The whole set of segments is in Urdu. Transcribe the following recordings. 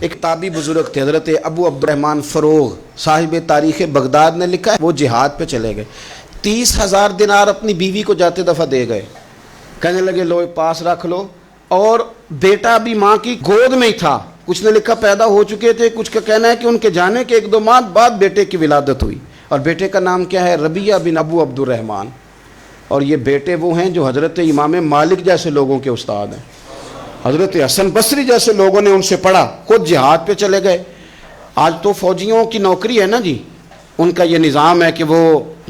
ایک تابعی بزرگ تھے حضرت ابو عبد الرحمن فروغ صاحب تاریخ بغداد نے لکھا ہے، وہ جہاد پہ چلے گئے، 30,000 دینار اپنی بیوی کو جاتے دفعہ دے گئے، کہنے لگے لو پاس رکھ لو، اور بیٹا بھی ماں کی گود میں ہی تھا، کچھ نے لکھا پیدا ہو چکے تھے، کچھ کا کہنا ہے کہ ان کے جانے کے 1-2 ماہ بعد بیٹے کی ولادت ہوئی، اور بیٹے کا نام کیا ہے؟ ربیعہ بن ابو عبد الرحمن، اور یہ بیٹے وہ ہیں جو حضرت امام مالک جیسے لوگوں کے استاد ہیں، حضرت حسن بصری جیسے لوگوں نے ان سے پڑھا، خود جہاد پہ چلے گئے۔ آج تو فوجیوں کی نوکری ہے نا جی، ان کا یہ نظام ہے کہ وہ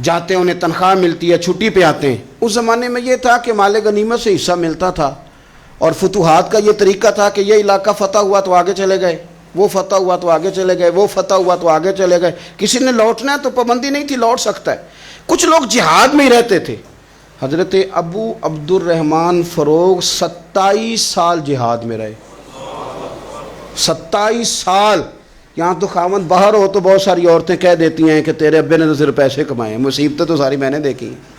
جاتے ہیں، انہیں تنخواہ ملتی ہے، چھٹی پہ آتے ہیں۔ اس زمانے میں یہ تھا کہ مال غنیمت سے حصہ ملتا تھا، اور فتوحات کا یہ طریقہ تھا کہ یہ علاقہ فتح ہوا تو آگے چلے گئے، وہ فتح ہوا تو آگے چلے گئے، وہ فتح ہوا تو آگے چلے گئے، کسی نے لوٹنا ہے تو پابندی نہیں تھی، لوٹ سکتا ہے۔ کچھ لوگ جہاد میں ہی رہتے تھے۔ حضرت ابو عبد الرحمن فروغ 27 سال جہاد میں رہے، 27 سال۔ یہاں تو خاوند باہر ہو تو بہت ساری عورتیں کہہ دیتی ہیں کہ تیرے ابے نے تو صرف پیسے کمائے ہیں، مصیبتیں تو ساری میں نے دیکھی ہیں۔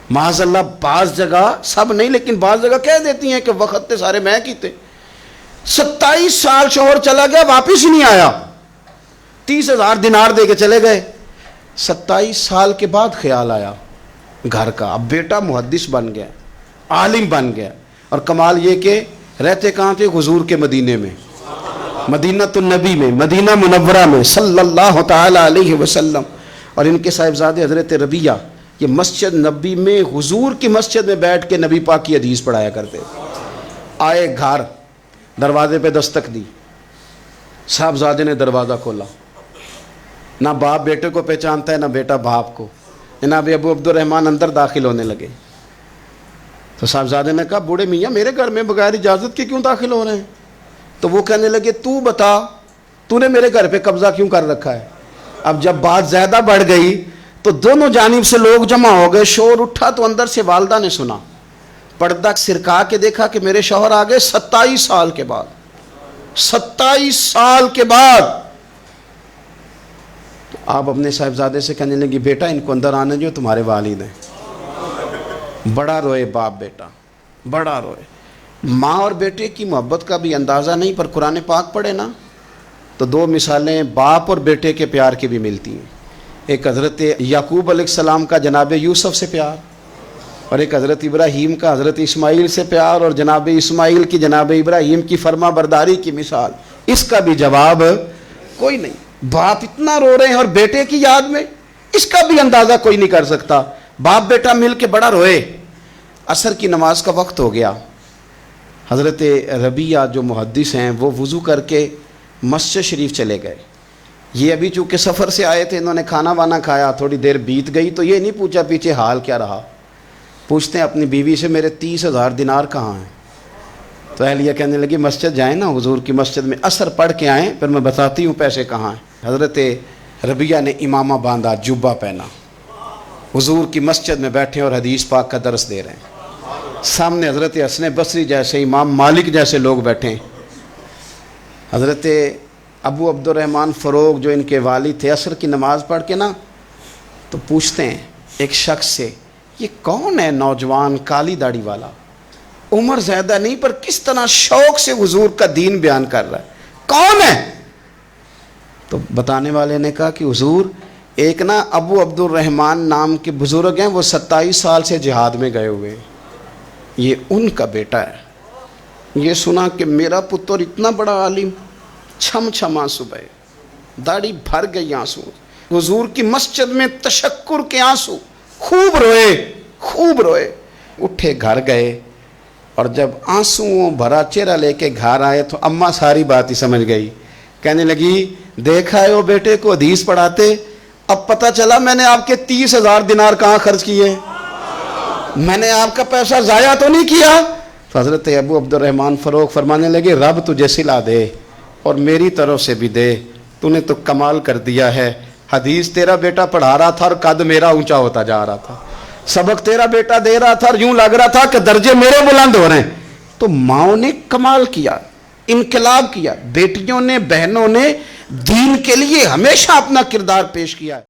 معاذ اللہ، بعض جگہ، سب نہیں لیکن بعض جگہ کہہ دیتی ہیں کہ وقت تے سارے میں کیتے۔ 27 سال شوہر چلا گیا، واپس ہی نہیں آیا، 30,000 دینار دے کے چلے گئے۔ 27 سال کے بعد خیال آیا گھر کا، اب بیٹا محدث بن گیا، عالم بن گیا، اور کمال یہ کہ رہتے کہاں تھے؟ حضور کے مدینے میں، مدینہ النبی میں، مدینہ منورہ میں صلی اللہ تعالی علیہ وسلم۔ اور ان کے صاحبزادے حضرت ربیعہ یہ مسجد نبی میں، حضور کی مسجد میں بیٹھ کے نبی پاک کی حدیث پڑھایا کرتے۔ آئے گھر، دروازے پہ دستک دی، صاحبزادے نے دروازہ کھولا، نہ باپ بیٹے کو پہچانتا ہے نہ بیٹا باپ کو۔ جناب ابو عبد الرحمن اندر داخل ہونے لگے تو صاحبزادے نے کہا بوڑھے میاں میرے گھر میں بغیر اجازت کے کیوں داخل ہو رہے ہیں؟ تو وہ کہنے لگے تو بتا، تو نے میرے گھر پہ قبضہ کیوں کر رکھا ہے؟ اب جب بات زیادہ بڑھ گئی تو دونوں جانب سے لوگ جمع ہو گئے، شور اٹھا تو اندر سے والدہ نے سنا، پردہ سرکا کے دیکھا کہ میرے شوہر آ گئے 27 سال کے بعد، 27 سال کے بعد۔ آپ اپنے صاحبزادے سے کہنے لگی بیٹا ان کو اندر آنے جو، تمہارے والد ہیں۔ بڑا روئے باپ بیٹا، بڑا روئے۔ ماں اور بیٹے کی محبت کا بھی اندازہ نہیں، پر قرآن پاک پڑھے نا تو 2 مثالیں باپ اور بیٹے کے پیار کی بھی ملتی ہیں۔ ایک حضرت یعقوب علیہ السلام کا جناب یوسف سے پیار، اور ایک حضرت ابراہیم کا حضرت اسماعیل سے پیار، اور جناب اسماعیل کی جناب ابراہیم کی فرما برداری کی مثال۔ اس کا بھی جواب کوئی نہیں۔ باپ اتنا رو رہے ہیں اور بیٹے کی یاد میں، اس کا بھی اندازہ کوئی نہیں کر سکتا۔ باپ بیٹا مل کے بڑا روئے۔ عصر کی نماز کا وقت ہو گیا، حضرت ربیعہ جو محدث ہیں وہ وضو کر کے مسجد شریف چلے گئے۔ یہ ابھی چونکہ سفر سے آئے تھے، انہوں نے کھانا وانا کھایا، تھوڑی دیر بیت گئی تو یہ نہیں پوچھا پیچھے حال کیا رہا، پوچھتے ہیں اپنی بیوی سے میرے 30,000 دینار کہاں ہیں؟ تو اہلیہ کہنے لگی مسجد جائیں نا، حضور کی مسجد میں عصر پڑھ کے آئیں، پھر میں بتاتی ہوں پیسے کہاں ہیں۔ حضرت ربیعہ نے امامہ باندھا، جبہ پہنا، حضور کی مسجد میں بیٹھے اور حدیث پاک کا درس دے رہے ہیں۔ سامنے حضرت حسن بصری جیسے، امام مالک جیسے لوگ بیٹھے ہیں۔ حضرت ابو عبد الرحمن فروغ جو ان کے والد تھے، عصر کی نماز پڑھ کے نا تو پوچھتے ہیں ایک شخص سے، یہ کون ہے نوجوان کالی داڑھی والا، عمر زیادہ نہیں پر کس طرح شوق سے حضور کا دین بیان کر رہا ہے، کون ہے؟ تو بتانے والے نے کہا کہ حضور ایک نا ابو عبد الرحمن نام کے بزرگ ہیں، وہ 27 سال سے جہاد میں گئے ہوئے، یہ ان کا بیٹا ہے۔ یہ سنا کہ میرا پتر اتنا بڑا عالم، چھم چھم آنسو بہے، داڑھی بھر گئی آنسو، حضور کی مسجد میں تشکر کے آنسو، خوب روئے، خوب روئے۔ اٹھے گھر گئے، اور جب آنسوؤں بھرا چہرہ لے کے گھر آئے تو اماں ساری بات ہی سمجھ گئی، کہنے لگی دیکھا ہے وہ بیٹے کو حدیث پڑھاتے، اب پتہ چلا میں نے آپ کے 30,000 دینار کہاں خرچ کیے، میں نے آپ کا پیسہ ضائع تو نہیں کیا۔ تو حضرت ابو عبد الرحمن فروغ فرمانے لگے رب تجھے صلہ دے اور میری طرف سے بھی دے، تو نے تو کمال کر دیا ہے۔ حدیث تیرا بیٹا پڑھا رہا تھا اور قد میرا اونچا ہوتا جا رہا تھا، سبق تیرا بیٹا دے رہا تھا اور یوں لگ رہا تھا کہ درجے میرے بلند ہو رہے ہیں۔ تو ماؤں نے کمال کیا، انقلاب کیا، بیٹیوں نے، بہنوں نے دین کے لیے ہمیشہ اپنا کردار پیش کیا ہے۔